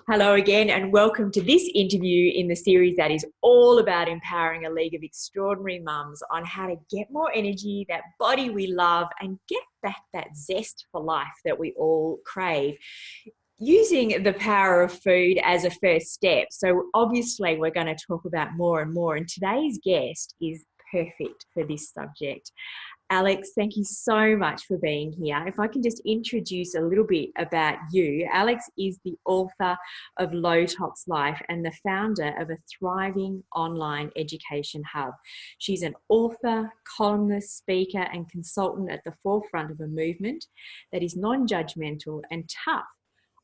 Hello again, and welcome to this interview in the series that is all about empowering a league of extraordinary mums on how to get more energy, that body we love, and get back that zest for life that we all crave, using the power of food as a first step. So obviously we're going to talk about more and more, and today's guest is perfect for this subject. Alexx, thank you so much for being here. If I can just introduce a little bit about you. Alexx is the author of Low Tox Life and the founder of a thriving online education hub. She's an author, columnist, speaker, and consultant at the forefront of a movement that is non-judgmental and tough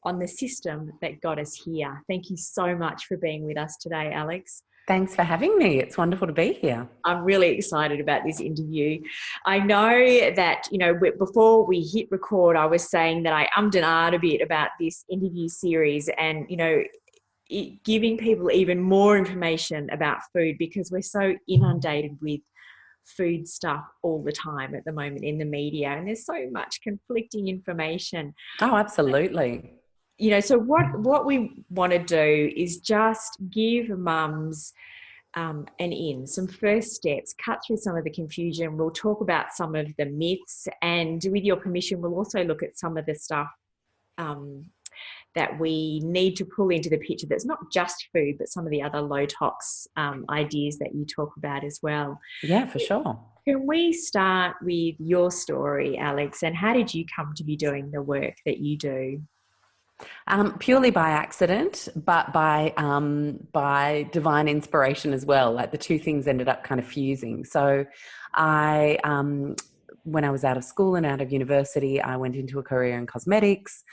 on the system that got us here. Thank you so much for being with us today, Alexx. Thanks for having me. It's wonderful to be here. I'm really excited about this interview. I know that, before we hit record, I was saying that I ummed and ahed a bit about this interview series and, giving people even more information about food, because we're so inundated with food stuff all the time at the moment in the media, and there's so much conflicting information. Oh, absolutely. So what we want to do is just give mums some first steps, cut through some of the confusion. We'll talk about some of the myths, and with your permission, we'll also look at some of the stuff that we need to pull into the picture that's not just food, but some of the other low tox ideas that you talk about as well. Yeah, for sure. Can we start with your story, Alexx, and how did you come to be doing the work that you do? Purely by accident, but by divine inspiration as well. Like the two things ended up kind of fusing. So I, when I was out of school and out of university, I went into a career in cosmetics,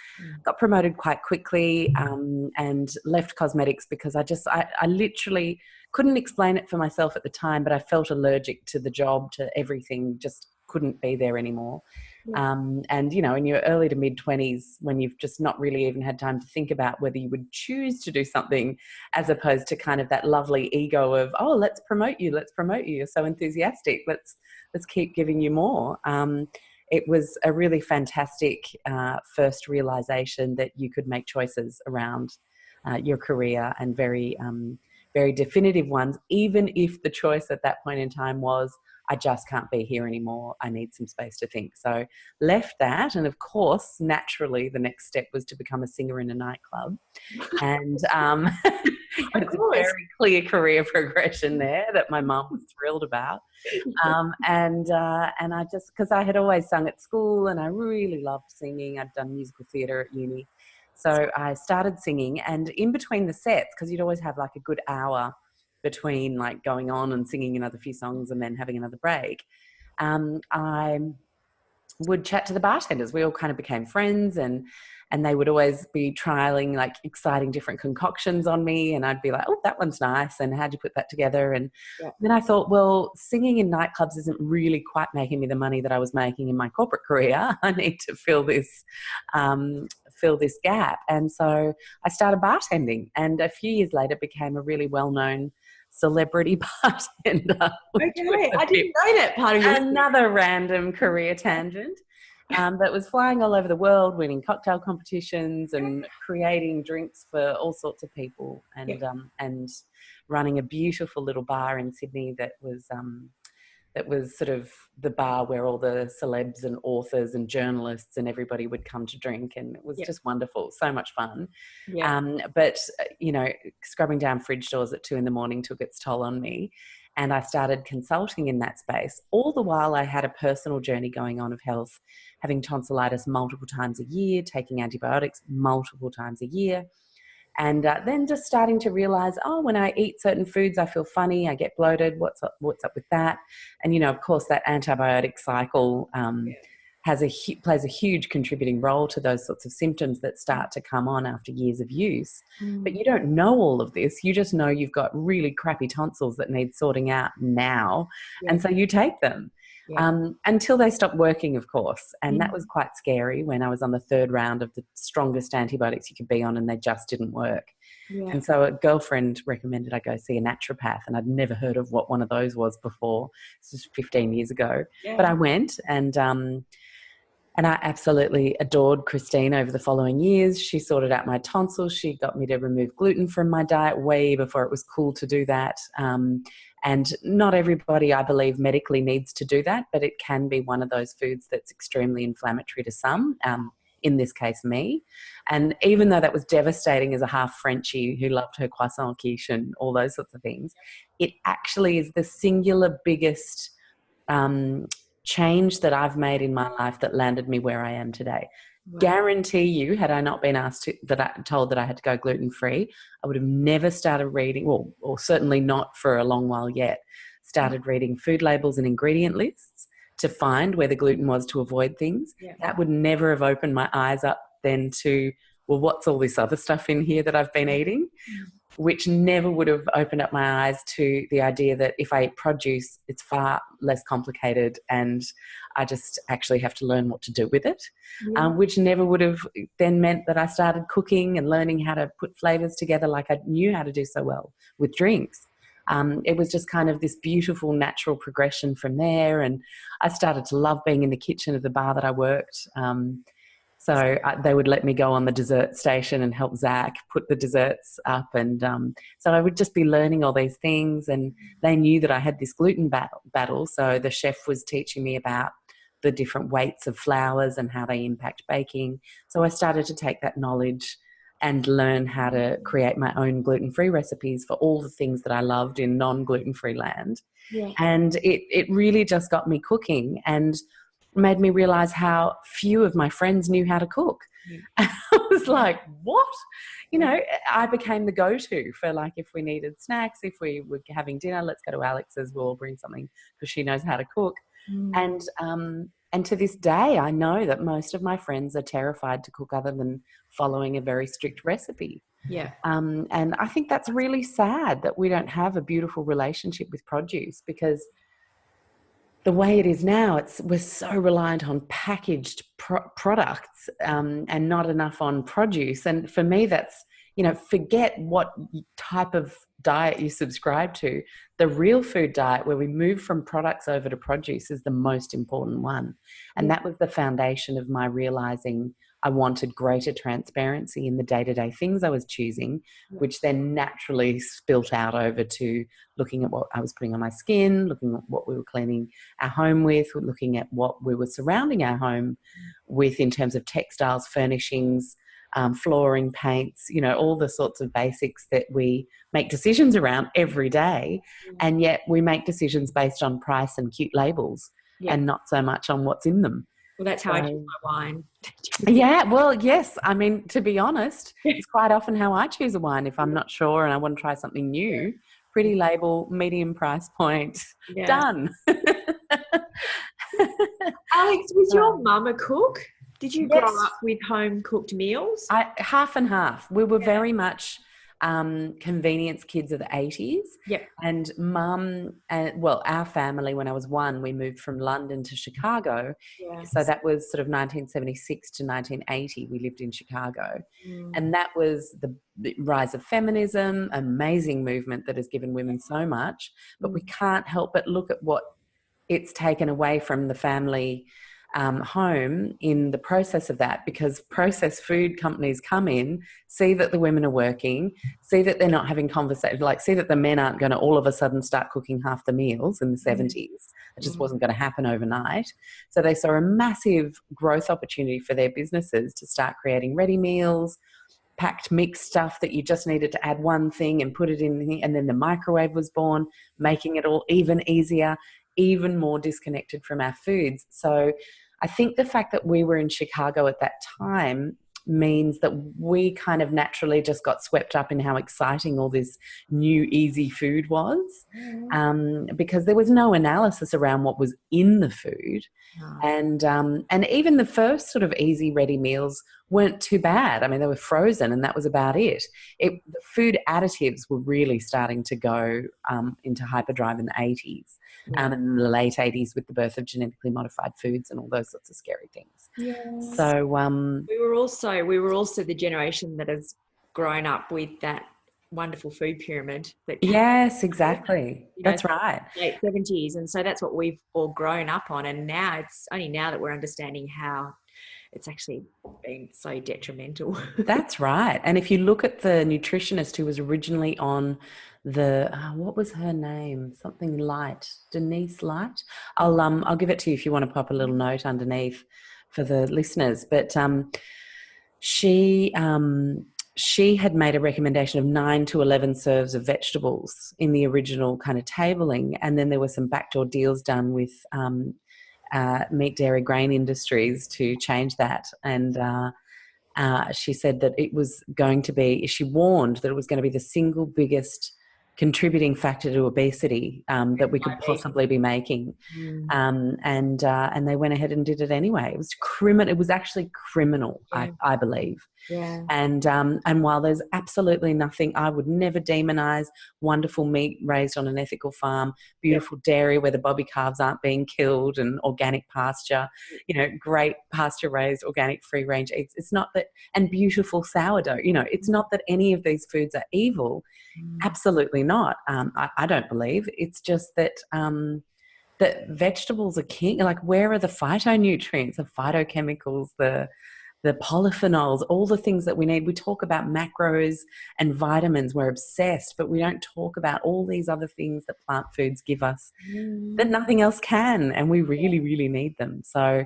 got promoted quite quickly, and left cosmetics because I literally couldn't explain it for myself at the time, but I felt allergic to the job, to everything, just couldn't be there anymore. Yeah. And, in your early to mid-20s, when you've just not really even had time to think about whether you would choose to do something, as opposed to kind of that lovely ego of, oh, let's promote you. You're so enthusiastic. Let's keep giving you more. It was a really fantastic first realization that you could make choices around your career, and very definitive ones, even if the choice at that point in time was, I just can't be here anymore. I need some space to think. So left that. And of course, naturally, the next step was to become a singer in a nightclub. And it's a very clear career progression there that my mum was thrilled about. And I just, because I had always sung at school and I really loved singing. I'd done musical theatre at uni. So I started singing, and in between the sets, because you'd always have like a good hour between like going on and singing another few songs and then having another break, I would chat to the bartenders. We all kind of became friends, and they would always be trialing like exciting different concoctions on me, and I'd be like, oh, that one's nice, and how'd you put that together? And then I thought, well, singing in nightclubs isn't really quite making me the money that I was making in my corporate career. I need to fill this gap. And so I started bartending, and a few years later became a really well-known celebrity bartender. Okay, I didn't know that part of your another random career tangent that was flying all over the world, winning cocktail competitions and creating drinks for all sorts of people, and running a beautiful little bar in Sydney that was sort of the bar where all the celebs and authors and journalists and everybody would come to drink, and it was just wonderful, so much fun. But scrubbing down fridge doors at 2 a.m. took its toll on me, and I started consulting in that space. All the while I had a personal journey going on of health, having tonsillitis multiple times a year, taking antibiotics multiple times a year. And then just starting to realize, when I eat certain foods, I feel funny, I get bloated. What's up with that? And, of course, that antibiotic cycle plays a huge contributing role to those sorts of symptoms that start to come on after years of use. But you don't know all of this. You just know you've got really crappy tonsils that need sorting out now. And so you take them. Until they stop working, of course. And that was quite scary when I was on the 3rd round of the strongest antibiotics you could be on, and they just didn't work. And so a girlfriend recommended I go see a naturopath, and I'd never heard of what one of those was before. This was 15 years ago. But I went, and And I absolutely adored Christine over the following years. She sorted out my tonsils. She got me to remove gluten from my diet way before it was cool to do that. And not everybody, I believe, medically needs to do that, but it can be one of those foods that's extremely inflammatory to some, in this case, me. And even though that was devastating as a half Frenchie who loved her croissant quiche and all those sorts of things, it actually is the singular biggest change that I've made in my life that landed me where I am today. Wow. Guarantee you, had I not been told that I had to go gluten-free, I would have never started reading, well, or certainly not for a long while yet, started reading food labels and ingredient lists to find where the gluten was to avoid things. Yeah. That would never have opened my eyes up then to, well, what's all this other stuff in here that I've been eating? Which never would have opened up my eyes to the idea that if I eat produce, it's far less complicated and I just actually have to learn what to do with it, which never would have then meant that I started cooking and learning how to put flavours together like I knew how to do so well with drinks. It was just kind of this beautiful natural progression from there, and I started to love being in the kitchen of the bar that I worked. So they would let me go on the dessert station and help Zach put the desserts up. And so I would just be learning all these things. And they knew that I had this gluten battle. So the chef was teaching me about the different weights of flours and how they impact baking. So I started to take that knowledge and learn how to create my own gluten-free recipes for all the things that I loved in non-gluten-free land. Yeah. And it really just got me cooking and made me realize how few of my friends knew how to cook. I was like, what? You know, I became the go-to for, like, if we needed snacks, if we were having dinner, let's go to Alex's, we'll bring something because she knows how to cook. And to this day, I know that most of my friends are terrified to cook other than following a very strict recipe. Yeah. And I think that's really sad that we don't have a beautiful relationship with produce, because the way it is now, we're so reliant on packaged products and not enough on produce. And for me, that's, you know, forget what type of diet you subscribe to. The real food diet, where we move from products over to produce, is the most important one. And that was the foundation of my realizing I wanted greater transparency in the day-to-day things I was choosing, which then naturally spilt out over to looking at what I was putting on my skin, looking at what we were cleaning our home with, looking at what we were surrounding our home with in terms of textiles, furnishings, flooring, paints, you know, all the sorts of basics that we make decisions around every day. And yet we make decisions based on price and cute labels and not so much on what's in them. Well, that's how I choose my wine. Yeah, well, yes. I mean, to be honest, it's quite often how I choose a wine if I'm not sure and I want to try something new. Pretty label, medium price point, done. Alex, was your mum a cook? Did you grow up with home-cooked meals? Half and half. We were very much convenience kids of the 80s. Yep. And mum, our family, when I was one, we moved from London to Chicago. Yes. So that was sort of 1976 to 1980. We lived in Chicago. And that was the rise of feminism, amazing movement that has given women so much. But we can't help but look at what it's taken away from the family home in the process of that, because processed food companies come in, see that the women are working, see that they're not having conversations, like see that the men aren't going to all of a sudden start cooking half the meals in the 70s. It just wasn't going to happen overnight. So they saw a massive growth opportunity for their businesses to start creating ready meals, packed mixed stuff that you just needed to add one thing and put it in, and then the microwave was born, making it all even easier, even more disconnected from our foods. So I think the fact that we were in Chicago at that time means that we kind of naturally just got swept up in how exciting all this new easy food was, because there was no analysis around what was in the food. And even the first sort of easy ready meals weren't too bad. I mean, they were frozen and that was about it. The food additives were really starting to go into hyperdrive in the 80s. And in the late 80s with the birth of genetically modified foods and all those sorts of scary things. Yes. So we were also the generation that has grown up with that wonderful food pyramid. Yes, exactly. That's right. Late 70s, and so that's what we've all grown up on. And now it's only now that we're understanding how it's actually been so detrimental. That's right. And if you look at the nutritionist who was originally on the what was her name? Something Light, Denise Light. I'll give it to you if you want to pop a little note underneath for the listeners. But she she had made a recommendation of 9 to 11 serves of vegetables in the original kind of tabling, and then there were some backdoor deals done with meat, dairy, grain industries to change that. And she said that it was going to be, she warned that it was going to be the single biggest contributing factor to obesity that we could possibly be making. And they went ahead and did it anyway. It was criminal. It was actually criminal, I believe. Yeah. And while there's absolutely nothing, I would never demonize wonderful meat raised on an ethical farm, beautiful dairy where the bobby calves aren't being killed, and organic pasture, great pasture raised, organic free range eggs. It's not that, and beautiful sourdough, it's not that any of these foods are evil. Absolutely not. I don't believe. It's just that that vegetables are king. Like, where are the phytonutrients, the phytochemicals, the polyphenols, all the things that we need? We talk about macros and vitamins. We're obsessed, but we don't talk about all these other things that plant foods give us that nothing else can, and we really, really need them. So,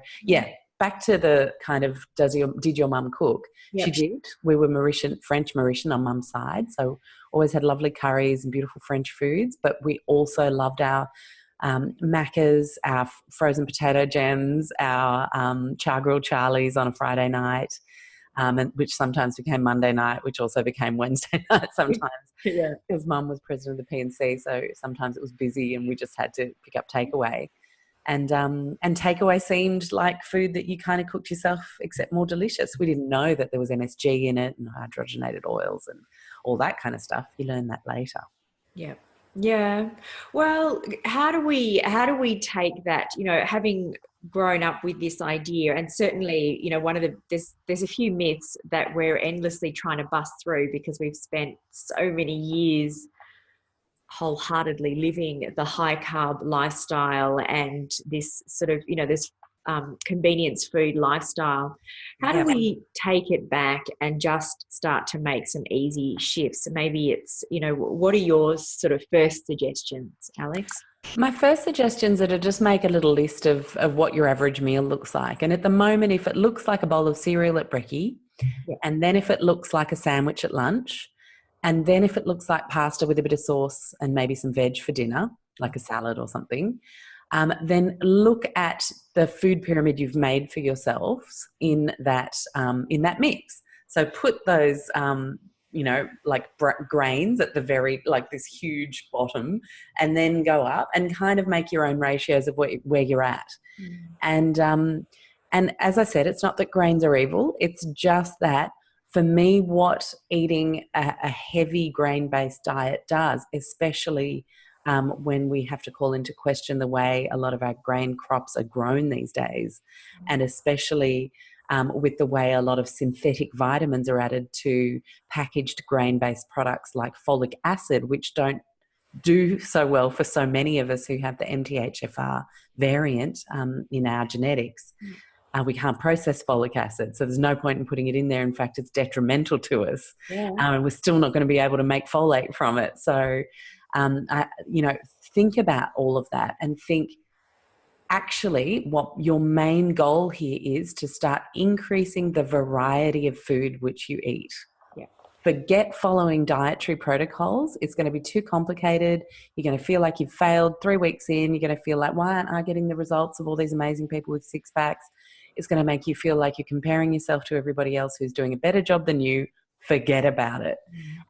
back to the kind of, did your mum cook? Yep. She did. We were French Mauritian on mum's side, so always had lovely curries and beautiful French foods, but we also loved our macas, our frozen potato gems, our char grilled Charlies on a Friday night, and which sometimes became Monday night, which also became Wednesday night sometimes. Because mum was president of the P&C, so sometimes it was busy and we just had to pick up takeaway. And takeaway seemed like food that you kind of cooked yourself, except more delicious. We didn't know that there was MSG in it and hydrogenated oils and all that kind of stuff. You learn that later. Yeah. Yeah. Well, how do we take that, having grown up with this idea, and certainly, there's a few myths that we're endlessly trying to bust through because we've spent so many years wholeheartedly living the high carb lifestyle and this sort of, this convenience food lifestyle. How do we take it back and just start to make some easy shifts? Maybe it's, what are your sort of first suggestions, Alexx? My first suggestions are to just make a little list of what your average meal looks like. And at the moment, if it looks like a bowl of cereal at brekkie, and then if it looks like a sandwich at lunch, and then if it looks like pasta with a bit of sauce and maybe some veg for dinner, like a salad or something, then look at the food pyramid you've made for yourselves in that mix. So put those, grains at the very, like this huge bottom, and then go up and kind of make your own ratios of where you're at. And as I said, it's not that grains are evil. It's just that, for me, what eating a heavy grain-based diet does, especially when we have to call into question the way a lot of our grain crops are grown these days, and especially with the way a lot of synthetic vitamins are added to packaged grain-based products like folic acid, which don't do so well for so many of us who have the MTHFR variant in our genetics. We can't process folic acid, so there's no point in putting it in there. In fact, it's detrimental to us, and we're still not going to be able to make folate from it. So, think about all of that and think, actually, what your main goal here is to start increasing the variety of food which you eat. Forget following dietary protocols. It's going to be too complicated. You're going to feel like you've failed 3 weeks in. You're going to feel like, why aren't I getting the results of all these amazing people with six packs? It's going to make you feel like you're comparing yourself to everybody else who's doing a better job than you. Forget about it.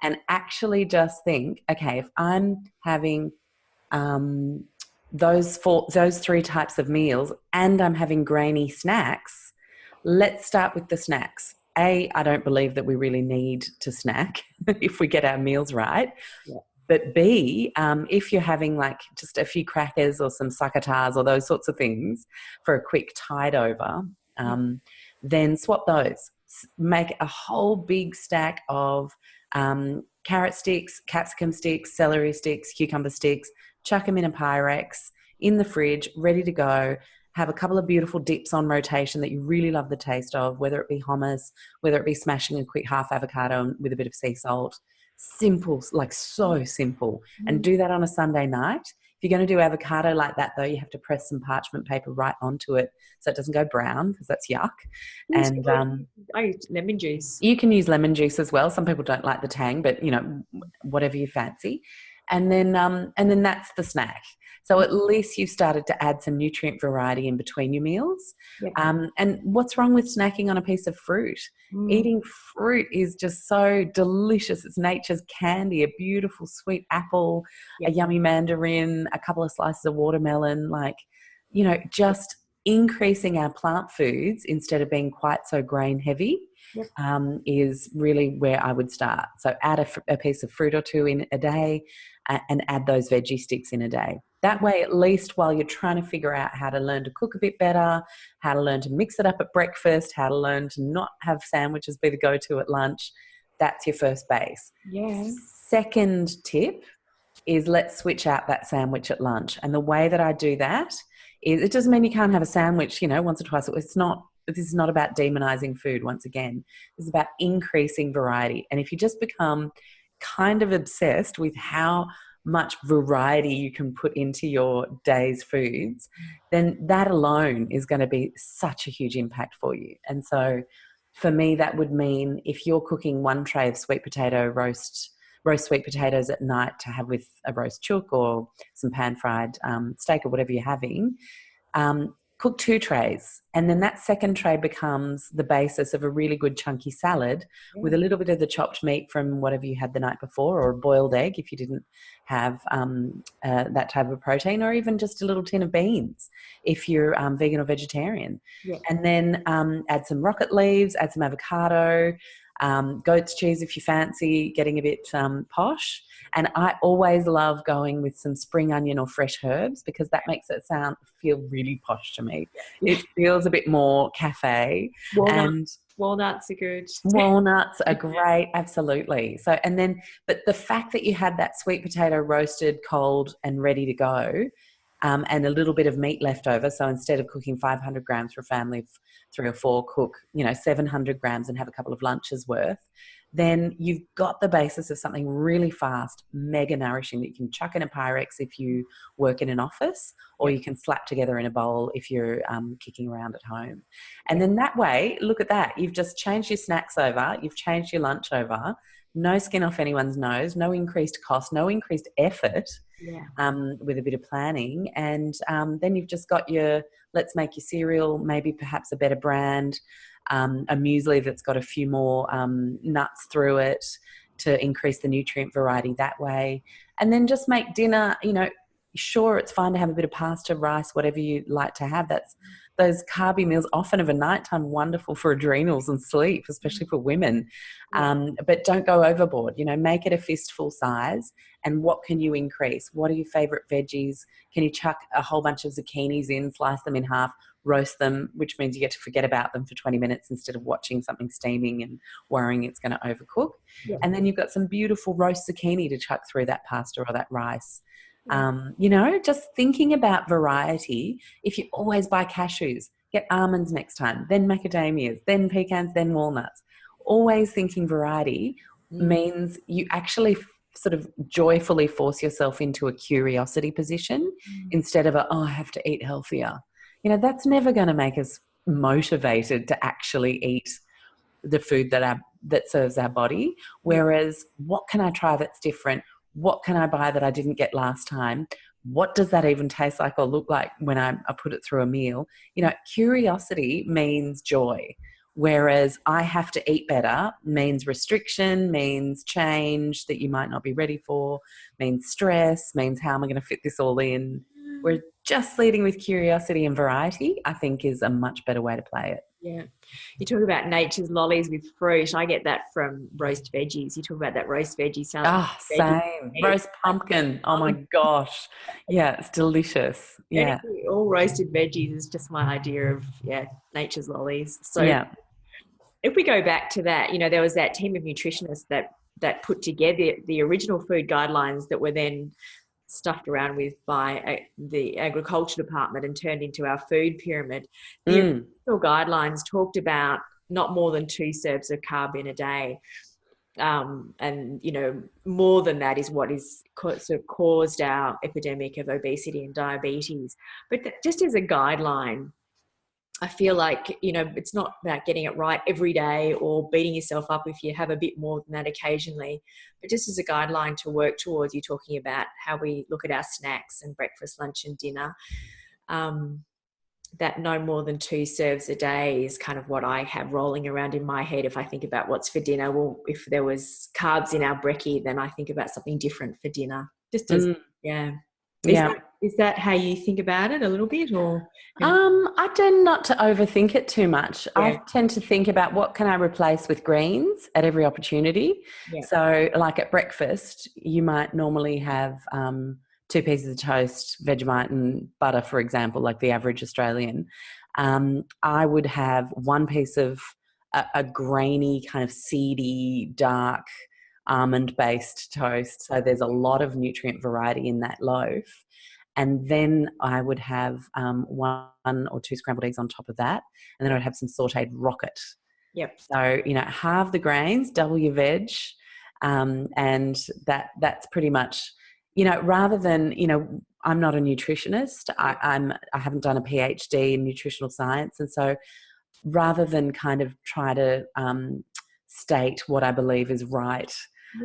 And actually just think, okay, if I'm having those 3 types of meals and I'm having grainy snacks, let's start with the snacks. A, I don't believe that we really need to snack if we get our meals right. But B, if you're having like just a few crackers or some succotash or those sorts of things for a quick tide over, then swap those. Make a whole big stack of carrot sticks, capsicum sticks, celery sticks, cucumber sticks, chuck them in a Pyrex in the fridge, ready to go. have a couple of beautiful dips on rotation that you really love the taste of, whether it be hummus, whether it be smashing a quick half avocado with a bit of sea salt. Simple, like so simple. And do that on a Sunday night. If you're going to do avocado like that, though, you have to press some parchment paper right onto it so it doesn't go brown, because that's yuck. And lemon juice. You can use lemon juice as well. Some people don't like the tang, but whatever you fancy. And then that's the snack. So at least you've started to add some nutrient variety in between your meals. Yep. And what's wrong with snacking on a piece of fruit? Eating fruit is just so delicious. It's nature's candy, a beautiful sweet apple, a yummy mandarin, a couple of slices of watermelon, just increasing our plant foods instead of being quite so grain heavy. Yep. Is really where I would start. So add a piece of fruit or two in a day, and add those veggie sticks in a day. That way, at least while you're trying to figure out how to learn to cook a bit better, how to learn to mix it up at breakfast, how to learn to not have sandwiches be the go-to at lunch, that's your first base. Yeah. Second tip is let's switch out that sandwich at lunch. And the way that I do that is, it doesn't mean you can't have a sandwich, once or twice. This is not about demonizing food. Once again, this is about increasing variety. And if you just become kind of obsessed with how much variety you can put into your day's foods, then that alone is going to be such a huge impact for you. And so for me, that would mean if you're cooking one tray of roast sweet potatoes at night to have with a roast chook or some pan-fried steak or whatever you're having, cook 2 trays, and then that second tray becomes the basis of a really good chunky salad with a little bit of the chopped meat from whatever you had the night before, or a boiled egg if you didn't have that type of protein, or even just a little tin of beans if you're vegan or vegetarian. And then add some rocket leaves, add some avocado, goat's cheese if you fancy getting a bit posh. And I always love going with some spring onion or fresh herbs, because that makes it feel really posh to me. It feels a bit more cafe. Walnuts are good. Walnuts are great, absolutely. So, but the fact that you had that sweet potato roasted, cold and ready to go, and a little bit of meat left over. So instead of cooking 500 grams for a family of 3 or 4, cook 700 grams and have a couple of lunches worth. Then you've got the basis of something really fast, mega nourishing, that you can chuck in a Pyrex if you work in an office, or you can slap together in a bowl if you're kicking around at home. And then that way, look at that. You've just changed your snacks over. You've changed your lunch over. No skin off anyone's nose, no increased cost, no increased effort, with a bit of planning. And then you've just got let's make your cereal, maybe perhaps a better brand, a muesli that's got a few more nuts through it to increase the nutrient variety that way. And then just make dinner, sure, it's fine to have a bit of pasta, rice, whatever you like to have. Those carby meals, often of a nighttime, wonderful for adrenals and sleep, especially for women. But don't go overboard. Make it a fistful size. And what can you increase? What are your favorite veggies? Can you chuck a whole bunch of zucchinis in, slice them in half, roast them, which means you get to forget about them for 20 minutes instead of watching something steaming and worrying it's going to overcook. And then you've got some beautiful roast zucchini to chuck through that pasta or that rice. Just thinking about variety. If you always buy cashews, get almonds next time, then macadamias, then pecans, then walnuts. Always thinking variety means you actually sort of joyfully force yourself into a curiosity position instead of I have to eat healthier. That's never going to make us motivated to actually eat the food that serves our body. Whereas, what can I try that's different? What can I buy that I didn't get last time? What does that even taste like or look like when I put it through a meal? Curiosity means joy. Whereas I have to eat better means restriction, means change that you might not be ready for, means stress, means how am I going to fit this all in? Whereas just leading with curiosity and variety, I think, is a much better way to play it. Yeah. You talk about nature's lollies with fruit. I get that from roast veggies. You talk about that roast veggie salad. Same. Roast pumpkin. Oh my gosh. Yeah, it's delicious. Yeah. All roasted veggies is just my idea of, nature's lollies. So if we go back to that, there was that team of nutritionists that put together the original food guidelines that were then stuffed around with by the agriculture department and turned into our food pyramid. The Mm. original guidelines talked about not more than 2 serves of carb in a day. And more than that is what is sort of caused our epidemic of obesity and diabetes. But just as a guideline, I feel like it's not about getting it right every day or beating yourself up if you have a bit more than that occasionally, but just as a guideline to work towards. You talking about how we look at our snacks and breakfast, lunch and dinner, that no more than 2 serves a day is kind of what I have rolling around in my head. If I think about what's for dinner, well, if there was carbs in our brekkie, then I think about something different for dinner. Just as, yeah. Is that how you think about it a little bit, or? I tend not to overthink it too much. Yeah. I tend to think about what can I replace with greens at every opportunity. Yeah. So like at breakfast, you might normally have 2 pieces of toast, Vegemite and butter, for example, like the average Australian. I would have 1 piece of a grainy kind of seedy, dark almond-based toast. So there's a lot of nutrient variety in that loaf. And then I would have 1 or 2 scrambled eggs on top of that. And then I'd have some sauteed rocket. Yep. So, halve the grains, double your veg. And that's pretty much, rather than, I'm not a nutritionist. I haven't done a PhD in nutritional science. And so rather than kind of try to state what I believe is right,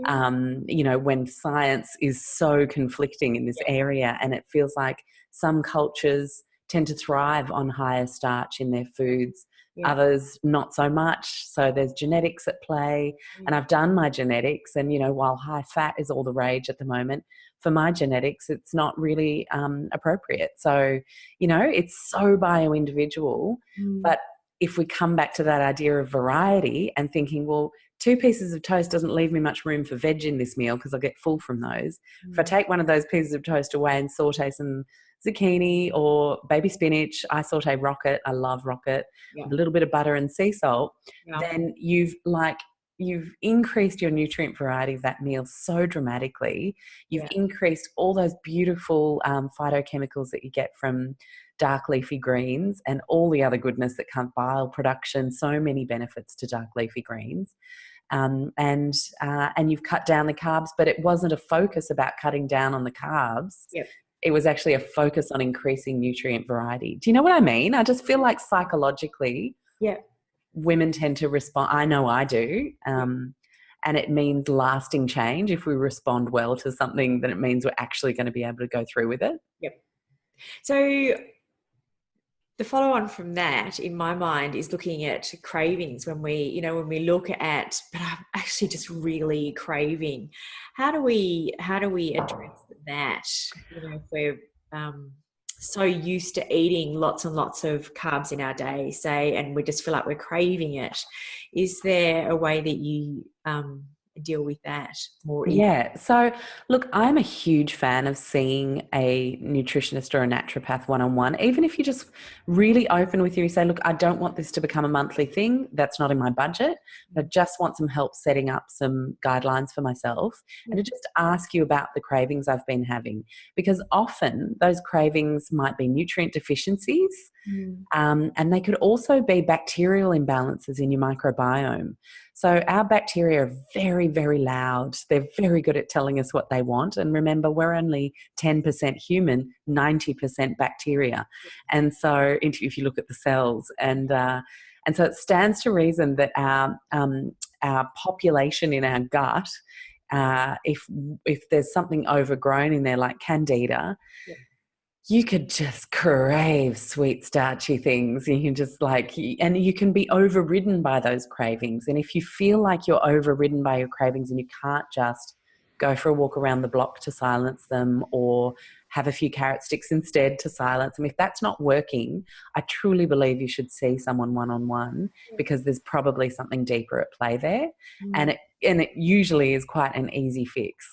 when science is so conflicting in this area, and it feels like some cultures tend to thrive on higher starch in their foods, others not so much. So there's genetics at play, and I've done my genetics, and while high fat is all the rage at the moment, for my genetics it's not really appropriate. So it's so bio-individual. But if we come back to that idea of variety and thinking, well, 2 pieces of toast doesn't leave me much room for veg in this meal because I'll get full from those. If I take one of those pieces of toast away and saute some zucchini or baby spinach, I saute rocket, I love rocket, with a little bit of butter and sea salt, then you've increased your nutrient variety of that meal so dramatically. You've increased all those beautiful phytochemicals that you get from dark leafy greens and all the other goodness that comes, bile production, so many benefits to dark leafy greens. And you've cut down the carbs, but it wasn't a focus about cutting down on the carbs. It was actually a focus on increasing nutrient variety. Do you know what I mean? I just feel like psychologically, women tend to respond. I know I do. And it means lasting change. If we respond well to something, then it means we're actually going to be able to go through with it. So the follow on from that, in my mind, is looking at cravings. When we look at, but I'm actually just really craving. How do we address that? If we're so used to eating lots and lots of carbs in our day, say, and we just feel like we're craving it. Is there a way that you deal with that more easily? So look, I'm a huge fan of seeing a nutritionist or a naturopath one-on-one. Even if you're just really open with you say, look, I don't want this to become a monthly thing, that's not in my budget, I just want some help setting up some guidelines for myself, and to just ask you about the cravings I've been having, because often those cravings might be nutrient deficiencies, and they could also be bacterial imbalances in your microbiome. So our bacteria are very, very loud. They're very good at telling us what they want. And remember, we're only 10% human, 90% bacteria. And so if you look at the cells, and so it stands to reason that our population in our gut, if there's something overgrown in there like candida, you could just crave sweet, starchy things. You can just and you can be overridden by those cravings. And if you feel like you're overridden by your cravings and you can't just go for a walk around the block to silence them, or have a few carrot sticks instead to silence them, if that's not working, I truly believe you should see someone one-on-one, because there's probably something deeper at play there. And it usually is quite an easy fix.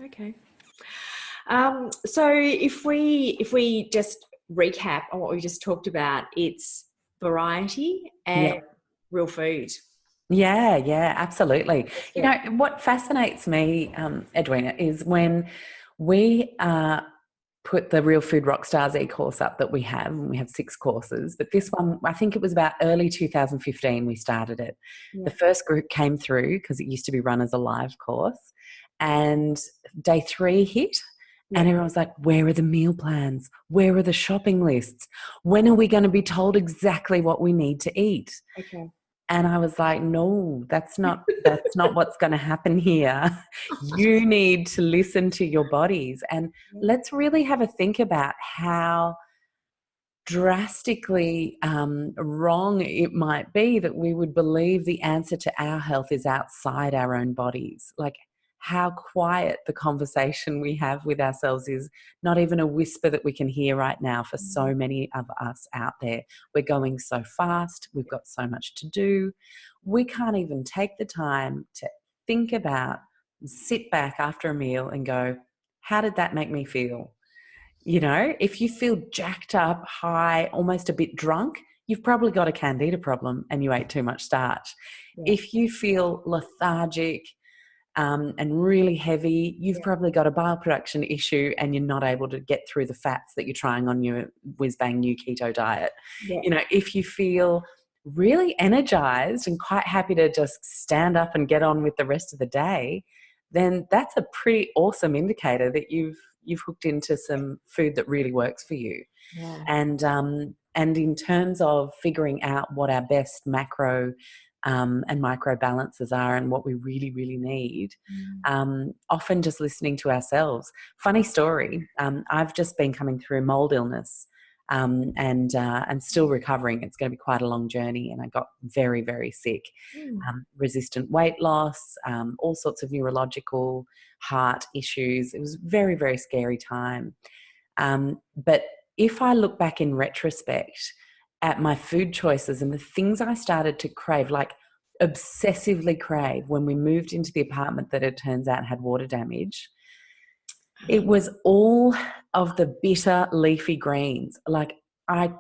Okay. So if we just recap on what we just talked about, it's variety and real food. Yeah, absolutely. What fascinates me, Edwina, is when We put the Real Food Rockstars e-course up that we have, and we have 6 courses. But this one, I think it was about early 2015 we started it. Yeah. The first group came through because it used to be run as a live course, and day 3 hit. And everyone was like, where are the meal plans? Where are the shopping lists? When are we going to be told exactly what we need to eat? Okay. And I was like, no, that's not what's going to happen here. You need to listen to your bodies, and let's really have a think about how drastically wrong it might be that we would believe the answer to our health is outside our own bodies. Like, how quiet the conversation we have with ourselves is, not even a whisper that we can hear right now for so many of us out there. We're going so fast. We've got so much to do. We can't even take the time to think about, sit back after a meal and go, how did that make me feel? You know, if you feel jacked up, high, almost a bit drunk, you've probably got a candida problem and you ate too much starch. Yeah. If you feel lethargic, and really heavy, you've probably got a bile production issue and you're not able to get through the fats that you're trying on your whiz-bang new keto diet. Yeah. You know, if you feel really energized and quite happy to just stand up and get on with the rest of the day, then that's a pretty awesome indicator that you've hooked into some food that really works for you. Yeah. And in terms of figuring out what our best macro and micro balances are and what we really, really need, often just listening to ourselves. Funny story, I've just been coming through mold illness and still recovering. It's going to be quite a long journey, and I got very, very sick. Resistant weight loss, all sorts of neurological, heart issues. It was a very, very scary time. But if I look back in retrospect at my food choices and the things I started to crave, like obsessively crave, when we moved into the apartment that it turns out had water damage, it was all of the bitter leafy greens. Like I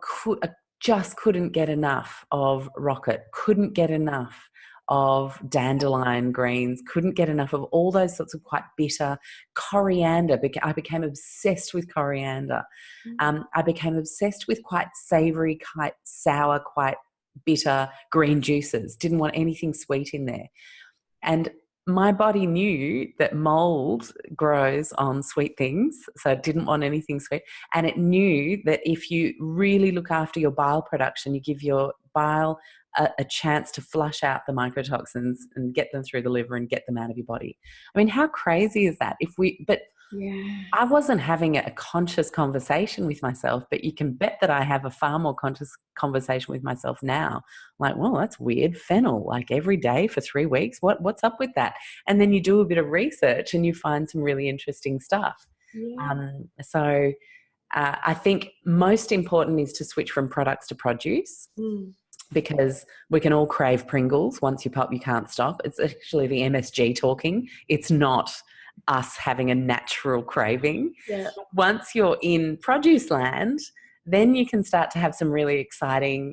just couldn't get enough of rocket, couldn't get enough of dandelion greens, couldn't get enough of all those sorts of quite bitter. Coriander, I became obsessed with coriander. I became obsessed with quite savoury, quite sour, quite bitter green juices. Didn't want anything sweet in there. And my body knew that mold grows on sweet things, so it didn't want anything sweet. And it knew that if you really look after your bile production, you give your bile a chance to flush out the microtoxins and get them through the liver and get them out of your body. I mean, how crazy is that? I wasn't having a conscious conversation with myself, but you can bet that I have a far more conscious conversation with myself now. Like, well, that's weird. Fennel, like every day for 3 weeks. What's up with that? And then you do a bit of research and you find some really interesting stuff. I think most important is to switch from products to produce. Because we can all crave Pringles. Once you pop, you can't stop. It's actually the MSG talking. It's not us having a natural craving. Once you're in produce land, then you can start to have some really exciting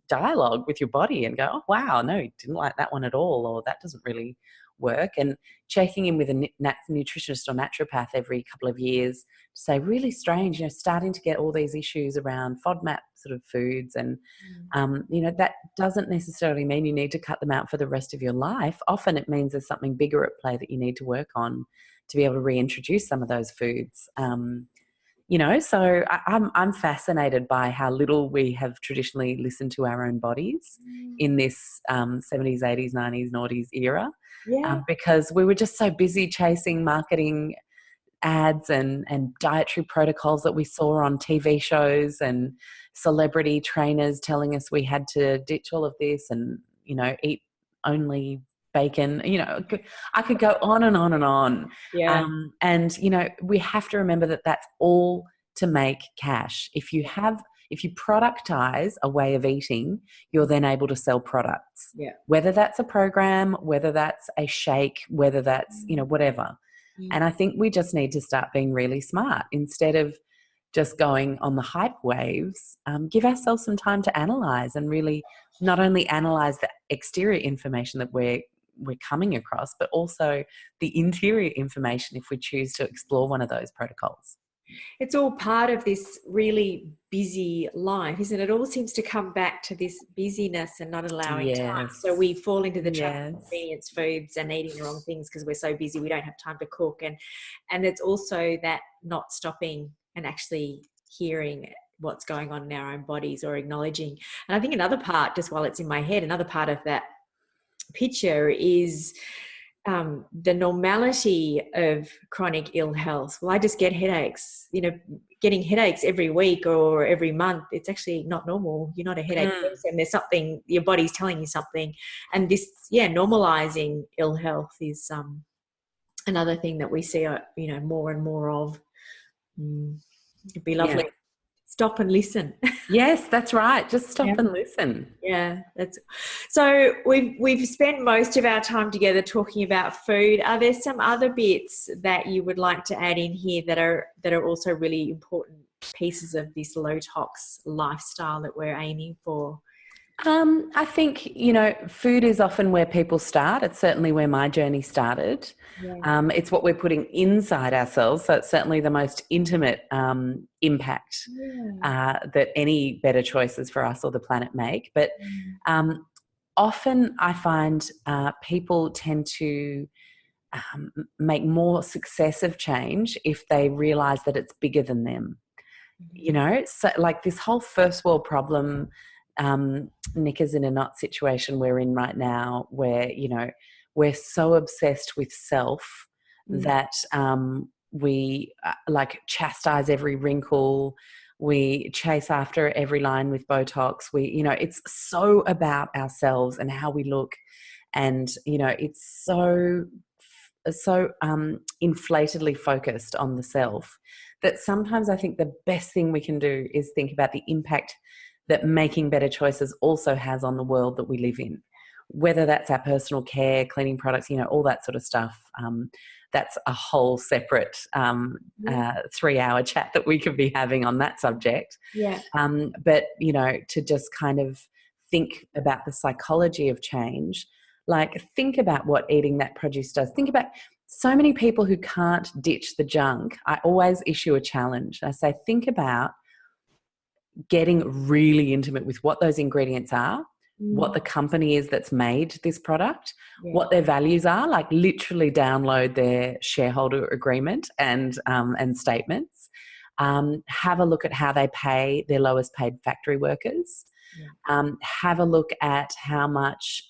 dialogue with your body and go, oh, wow, no, didn't like that one at all, or that doesn't really work. And checking in with a nutritionist or naturopath every couple of years to say, really strange, starting to get all these issues around FODMAP sort of foods. And, that doesn't necessarily mean you need to cut them out for the rest of your life. Often it means there's something bigger at play that you need to work on to be able to reintroduce some of those foods. So I'm fascinated by how little we have traditionally listened to our own bodies in this 70s, 80s, 90s, noughties era, because we were just so busy chasing marketing ads and dietary protocols that we saw on TV shows and celebrity trainers telling us we had to ditch all of this and, eat only bacon. I could go on and on and on. We have to remember that that's all to make cash. If you productize a way of eating, you're then able to sell products. Whether that's a program, whether that's a shake, whether that's, whatever. And I think we just need to start being really smart instead of just going on the hype waves. Give ourselves some time to analyze and really not only analyze the exterior information that we're we're coming across, but also the interior information if we choose to explore one of those protocols. It's all part of this really busy life, isn't it? It all seems to come back to this busyness and not allowing time. So we fall into the trap of convenience foods and eating the wrong things because we're so busy we don't have time to cook. And it's also that not stopping and actually hearing what's going on in our own bodies or acknowledging. And I think another part, just while it's in my head, another part of that picture is the normality of chronic ill health. Well, I just get headaches. Getting headaches every week or every month, it's actually not normal. You're not a headache person. There's something, your body's telling you something. And this, normalizing ill health is another thing that we see, more and more of. It'd be lovely. Yeah. Stop and listen. Yes, that's right. Just stop and listen. Yeah, so we've spent most of our time together talking about food. Are there some other bits that you would like to add in here that are also really important pieces of this low tox lifestyle that we're aiming for? I think, food is often where people start. It's certainly where my journey started. Yeah. It's what we're putting inside ourselves. So it's certainly the most intimate impact that any better choices for us or the planet make. But often I find people tend to make more successive change if they realise that it's bigger than them. So like this whole first world problem, Nick, is in a not situation we're in right now where, we're so obsessed with self that we chastise every wrinkle. We chase after every line with Botox. It's so about ourselves and how we look. And, it's so inflatedly focused on the self that sometimes I think the best thing we can do is think about the impact that making better choices also has on the world that we live in, whether that's our personal care, cleaning products, all that sort of stuff. That's a whole separate 3-hour chat that we could be having on that subject. Yeah. But, to just kind of think about the psychology of change, like think about what eating that produce does. Think about so many people who can't ditch the junk. I always issue a challenge. I say, think about getting really intimate with what those ingredients are, what the company is that's made this product, what their values are, like literally download their shareholder agreement and statements. Have a look at how they pay their lowest paid factory workers. Have a look at how much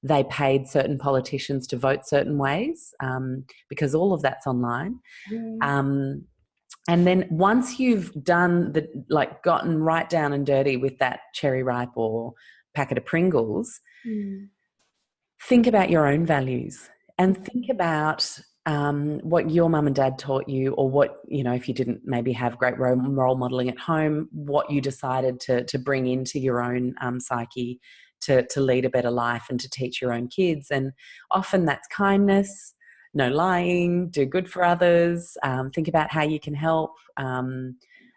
they paid certain politicians to vote certain ways, because all of that's online. And then once you've done gotten right down and dirty with that cherry ripe or packet of Pringles, think about your own values and think about what your mum and dad taught you, or what, if you didn't maybe have great role modelling at home, what you decided to bring into your own psyche to lead a better life and to teach your own kids. And often that's kindness, no lying, do good for others, think about how you can help,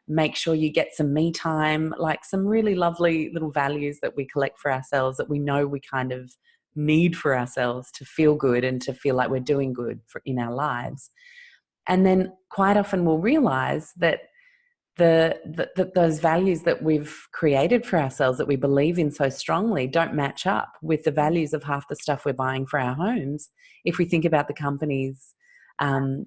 make sure you get some me time, like some really lovely little values that we collect for ourselves that we know we kind of need for ourselves to feel good and to feel like we're doing good in our lives. And then quite often we'll realise that those values that we've created for ourselves that we believe in so strongly don't match up with the values of half the stuff we're buying for our homes if we think about the companies and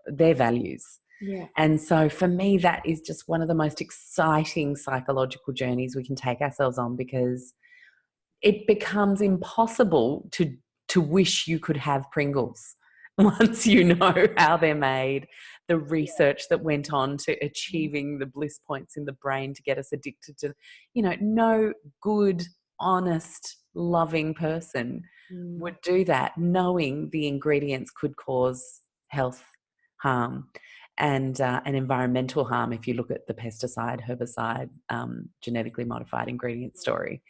their values. Yeah. And so for me, that is just one of the most exciting psychological journeys we can take ourselves on, because it becomes impossible to wish you could have Pringles once you know how they're made, the research that went on to achieving the bliss points in the brain to get us addicted to, no good, honest, loving person would do that, knowing the ingredients could cause health harm and environmental harm if you look at the pesticide, herbicide, genetically modified ingredient story.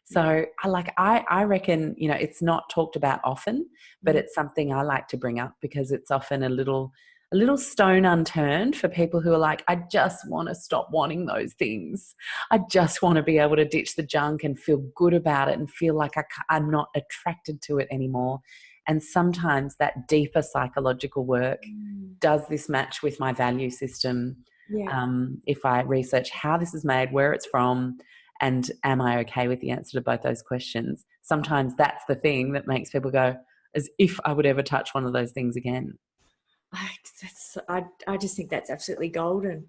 So I reckon, it's not talked about often, but it's something I like to bring up because it's often a little little stone unturned for people who are like, I just want to stop wanting those things. I just want to be able to ditch the junk and feel good about it and feel like I'm not attracted to it anymore. And sometimes that deeper psychological work does this match with my value system. Yeah. If I research how this is made, where it's from, and am I okay with the answer to both those questions, sometimes that's the thing that makes people go, as if I would ever touch one of those things again. I just think that's absolutely golden.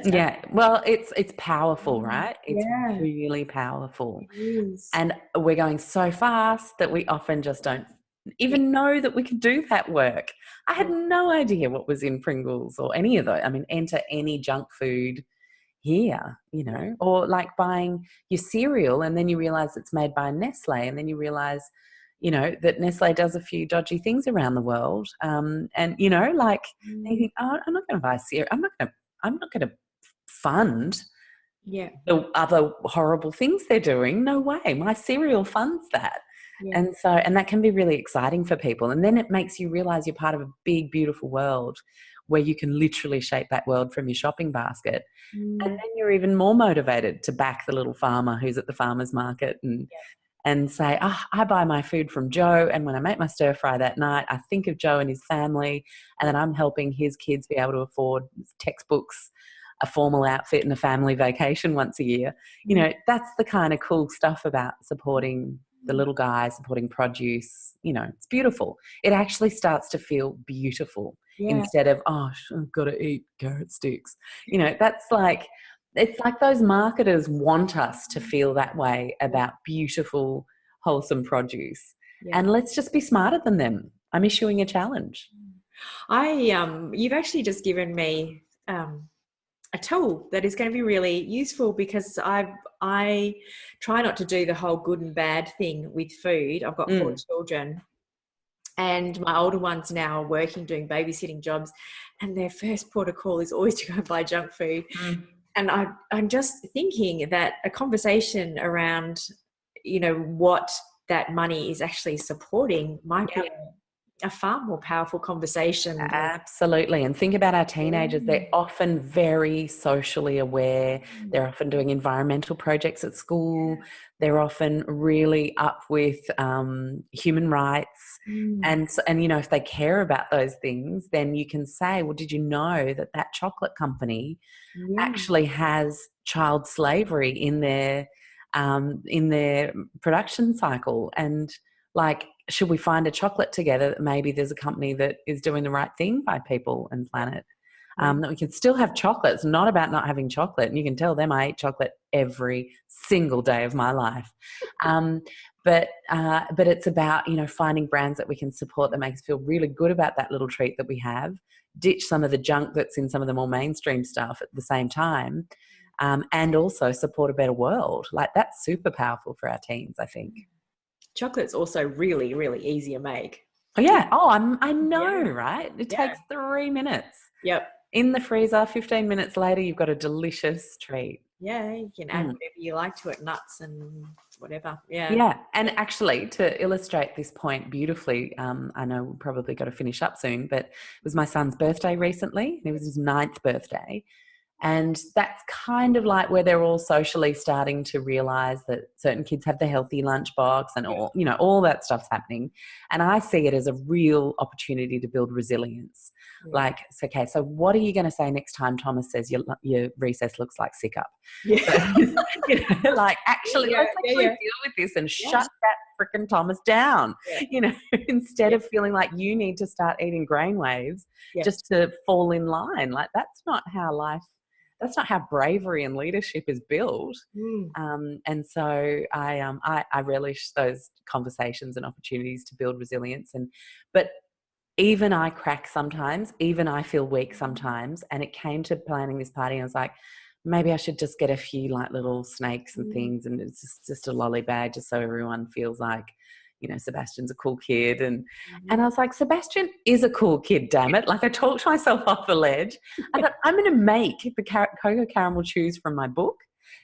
Yeah, well, it's powerful, right? It's Yeah, really powerful. it is. And we're going so fast that we often just don't even know that we can do that work. I had no idea what was in Pringles or any of those. I mean, enter any junk food here, you know, or like buying your cereal and then you realize it's made by Nestle, and then you realize, you know, that Nestle does a few dodgy things around the world. And, you know, like you think, oh, I'm not going to buy cereal. I'm not going to fund the other horrible things they're doing. No way. My cereal funds that. And so, and that can be really exciting for people. And then it makes you realize you're part of a big, beautiful world where you can literally shape that world from your shopping basket. And then you're even more motivated to back the little farmer who's at the farmer's market and say, I buy my food from Joe, and when I make my stir fry that night, I think of Joe and his family, and then I'm helping his kids be able to afford textbooks, a formal outfit, and a family vacation once a year. You know, that's the kind of cool stuff about supporting the little guy, supporting produce. You know, it's beautiful. It actually starts to feel beautiful instead of, I've got to eat carrot sticks. You know, that's like, it's like those marketers want us to feel that way about beautiful, wholesome produce. And let's just be smarter than them. I'm issuing a challenge. You've actually just given me a tool that is going to be really useful, because I try not to do the whole good and bad thing with food. I've got 4 children, and my older ones now are working, doing babysitting jobs, and their first port of call is always to go and buy junk food. And I'm just thinking that a conversation around, you know, what that money is actually supporting might be a far more powerful conversation. Absolutely. And think about our teenagers. They're often very socially aware. They're often doing environmental projects at school. They're often really up with human rights. And you know, if they care about those things, then you can say, well, did you know that that chocolate company actually has child slavery in their production cycle? And like, should we find a chocolate together that maybe there's a company that is doing the right thing by people and planet? That we can still have chocolate. It's not about not having chocolate. And you can tell them I eat chocolate every single day of my life. But it's about, you know, finding brands that we can support that makes us feel really good about that little treat that we have, ditch some of the junk that's in some of the more mainstream stuff at the same time, and also support a better world. Like, that's super powerful for our teens, I think. Chocolate's also really, really easy to make. Oh, yeah. Oh, I know, right? It takes 3 minutes. Yep. In the freezer, 15 minutes later, you've got a delicious treat. Yeah, you can add whatever you like to it, nuts and whatever. Yeah. And actually, to illustrate this point beautifully, I know we've probably got to finish up soon, but it was my son's birthday recently. It was his 9th birthday. And that's kind of like where they're all socially starting to realise that certain kids have the healthy lunchbox and all, you know, all that stuff's happening. And I see it as a real opportunity to build resilience. Like, it's okay, so what are you going to say next time Thomas says your recess looks like sick up? So, you know, like, actually, let's actually deal with this and shut that freaking Thomas down, you know, instead of feeling like you need to start eating brainwaves just to fall in line. Like, that's not how bravery and leadership is built. And so I relish those conversations and opportunities to build resilience. But even I crack sometimes, even I feel weak sometimes. And it came to planning this party, and I was like, maybe I should just get a few like little snakes and things, and it's just a lolly bag, just so everyone feels like, you know, Sebastian's a cool kid. And I was like, Sebastian is a cool kid, damn it. Like, I talked myself off the ledge. I thought, I'm going to make the Cocoa Caramel Chews from my book,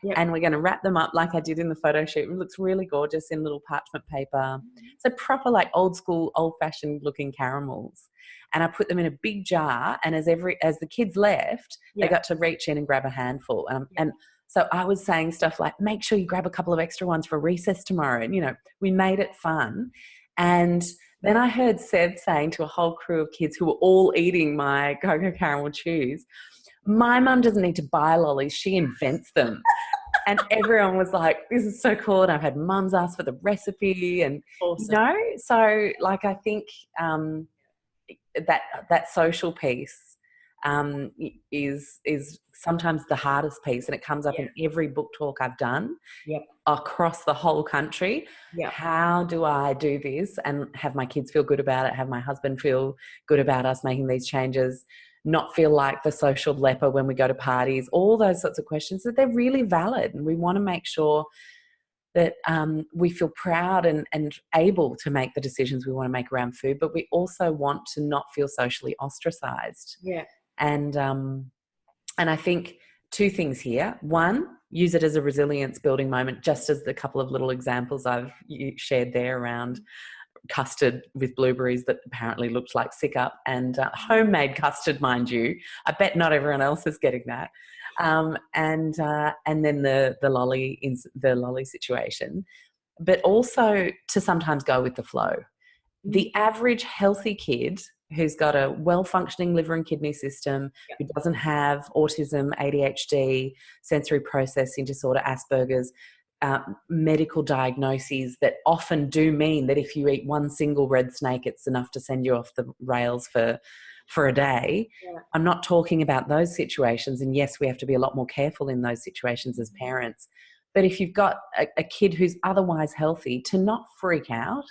Yep. And we're going to wrap them up like I did in the photo shoot. It looks really gorgeous in little parchment paper. So proper, like old school, old fashioned looking caramels. And I put them in a big jar. And as the kids left, they got to reach in and grab a handful. And so I was saying stuff like, make sure you grab a couple of extra ones for recess tomorrow. And, you know, we made it fun. And then I heard Seb saying to a whole crew of kids who were all eating my cocoa caramel chews, my mum doesn't need to buy lollies, she invents them. And everyone was like, this is so cool. And I've had mums ask for the recipe and, awesome. You know, so like I think that social piece is sometimes the hardest piece, and it comes up in every book talk I've done across the whole country. How do I do this and have my kids feel good about it, have my husband feel good about us making these changes, not feel like the social leper when we go to parties, all those sorts of questions, that they're really valid, and we want to make sure that we feel proud and able to make the decisions we want to make around food, but we also want to not feel socially ostracized. And I think two things here. One, use it as a resilience building moment, just as the couple of little examples I've shared there around custard with blueberries that apparently looked like sick up, and homemade custard, mind you. I bet not everyone else is getting that. And then the lolly situation, but also to sometimes go with the flow. The average healthy kid who's got a well-functioning liver and kidney system, who doesn't have autism, ADHD, sensory processing disorder, Asperger's, medical diagnoses that often do mean that if you eat one single red snake, it's enough to send you off the rails for a day. I'm not talking about those situations. And yes, we have to be a lot more careful in those situations as parents. But if you've got a kid who's otherwise healthy, to not freak out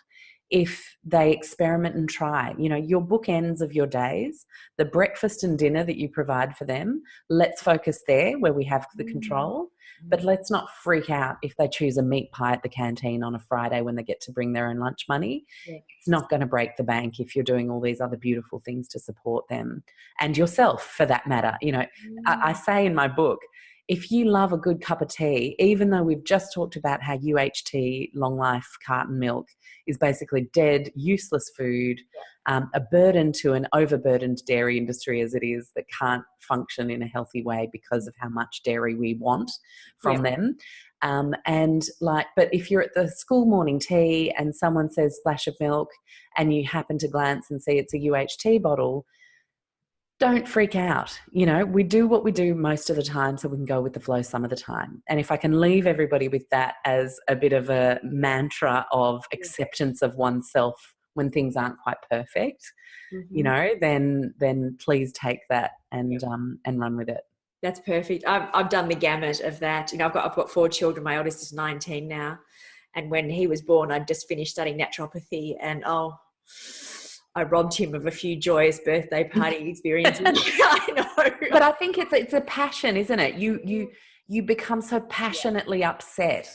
if they experiment and try. You know, your bookends of your days, the breakfast and dinner that you provide for them, let's focus there where we have the control. But let's not freak out if they choose a meat pie at the canteen on a Friday when they get to bring their own lunch money. It's not going to break the bank if you're doing all these other beautiful things to support them and yourself, for that matter. You know, I say in my book, if you love a good cup of tea, even though we've just talked about how UHT, long life carton milk, is basically dead, useless food, a burden to an overburdened dairy industry as it is, that can't function in a healthy way because of how much dairy we want from them. But if you're at the school morning tea and someone says splash of milk and you happen to glance and see it's a UHT bottle, don't freak out. You know, we do what we do most of the time so we can go with the flow some of the time. And if I can leave everybody with that as a bit of a mantra of acceptance of oneself when things aren't quite perfect, you know, then please take that and run with it. That's perfect. I've done the gamut of that. You know, I've got 4 children. My oldest is 19 now. And when he was born, I'd just finished studying naturopathy, and I robbed him of a few joyous birthday party experiences. I know. But I think it's a passion, isn't it? You become so passionately upset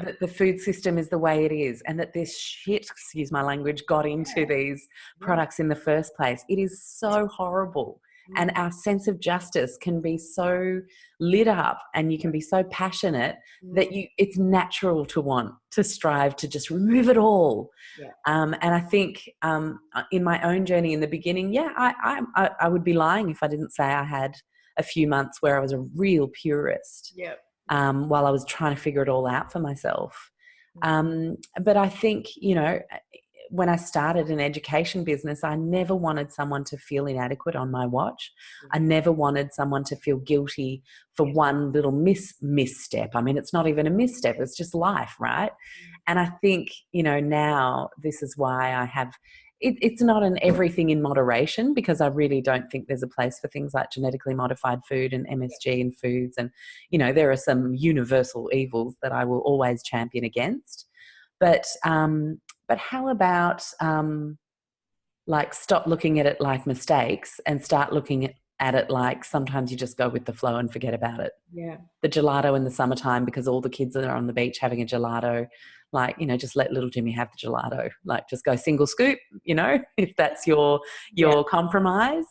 that the food system is the way it is, and that this shit, excuse my language, got into these products in the first place. It is so horrible. And our sense of justice can be so lit up, and you can be so passionate that it's natural to want to strive to just remove it all. And I think in my own journey in the beginning, I would be lying if I didn't say I had a few months where I was a real purist while I was trying to figure it all out for myself. But I think, you know, when I started an education business, I never wanted someone to feel inadequate on my watch. I never wanted someone to feel guilty for one little misstep. I mean, it's not even a misstep, it's just life, right? And I think, you know, now this is why I have, it's not an everything in moderation, because I really don't think there's a place for things like genetically modified food and MSG in foods. And, you know, there are some universal evils that I will always champion against. But how about like stop looking at it like mistakes and start looking at it like sometimes you just go with the flow and forget about it. Yeah. The gelato in the summertime because all the kids are on the beach having a gelato, like, you know, just let little Jimmy have the gelato. Like, just go single scoop, you know, if that's your compromise.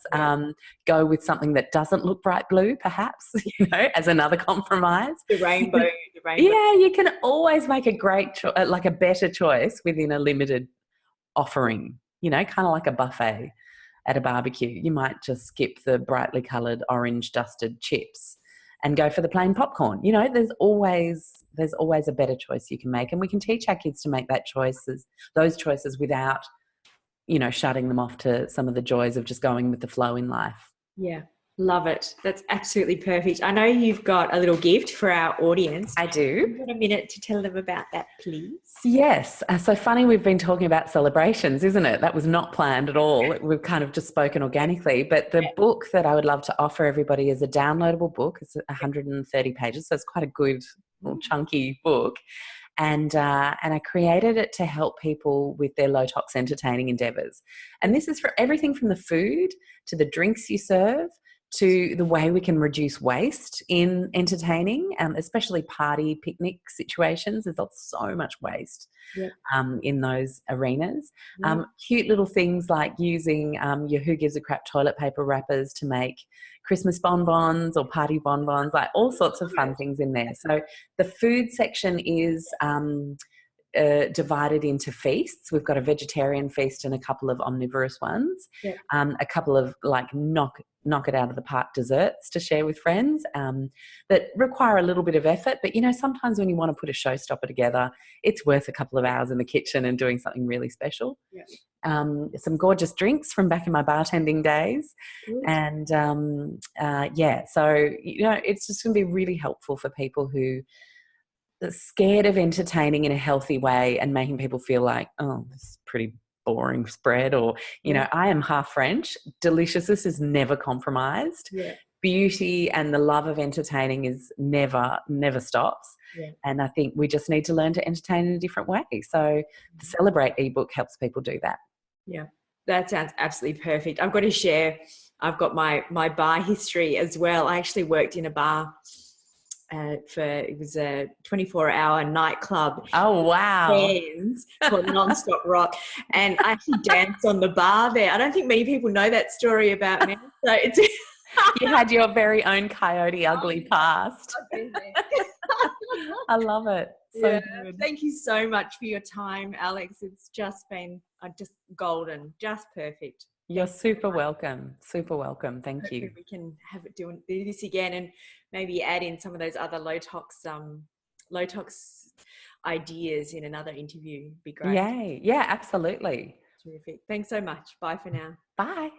Go with something that doesn't look bright blue, perhaps, you know, as another compromise. The rainbow. Yeah, you can always make a great like a better choice within a limited offering, you know, kind of like a buffet at a barbecue. You might just skip the brightly coloured orange dusted chips and go for the plain popcorn. You know, there's always a better choice you can make, and we can teach our kids to make those choices without, you know, shutting them off to some of the joys of just going with the flow in life. Yeah. Love it. That's absolutely perfect. I know you've got a little gift for our audience. I do. You've got a minute to tell them about that, please. Yes. So funny we've been talking about celebrations, isn't it? That was not planned at all. We've kind of just spoken organically. But the book that I would love to offer everybody is a downloadable book. It's 130 pages, so it's quite a good little chunky book. And I created it to help people with their low tox entertaining endeavours. And this is for everything from the food to the drinks you serve to the way we can reduce waste in entertaining, especially party picnic situations. There's so much waste in those arenas. Cute little things like using your Who Gives a Crap toilet paper wrappers to make Christmas bonbons or party bonbons, like all sorts of fun things in there. So the food section is divided into feasts. We've got a vegetarian feast and a couple of omnivorous ones, a couple of like knock it out of the park desserts to share with friends that require a little bit of effort. But, you know, sometimes when you want to put a showstopper together, it's worth a couple of hours in the kitchen and doing something really special. Some gorgeous drinks from back in my bartending days. And, so, you know, it's just going to be really helpful for people who are scared of entertaining in a healthy way and making people feel like, oh, this is pretty boring spread, or, you know, I am half French. Deliciousness is never compromised. Beauty and the love of entertaining is never stops. And I think we just need to learn to entertain in a different way. So the Celebrate ebook helps people do that. Yeah, that sounds absolutely perfect. I've got to share, I've got my bar history as well. I actually worked in a bar it was a 24-hour nightclub. Oh, wow. Called Non-Stop Rock. And I actually danced on the bar there. I don't think many people know that story about me. So it's you had your very own Coyote Ugly past. I love it. So good. Thank you so much for your time, Alexx. It's just been just golden, just perfect. You're super welcome. Super welcome. Thank you. We can do this again and maybe add in some of those other low tox ideas in another interview. Be great. Yay. Yeah, absolutely. Terrific. Thanks so much. Bye for now. Bye.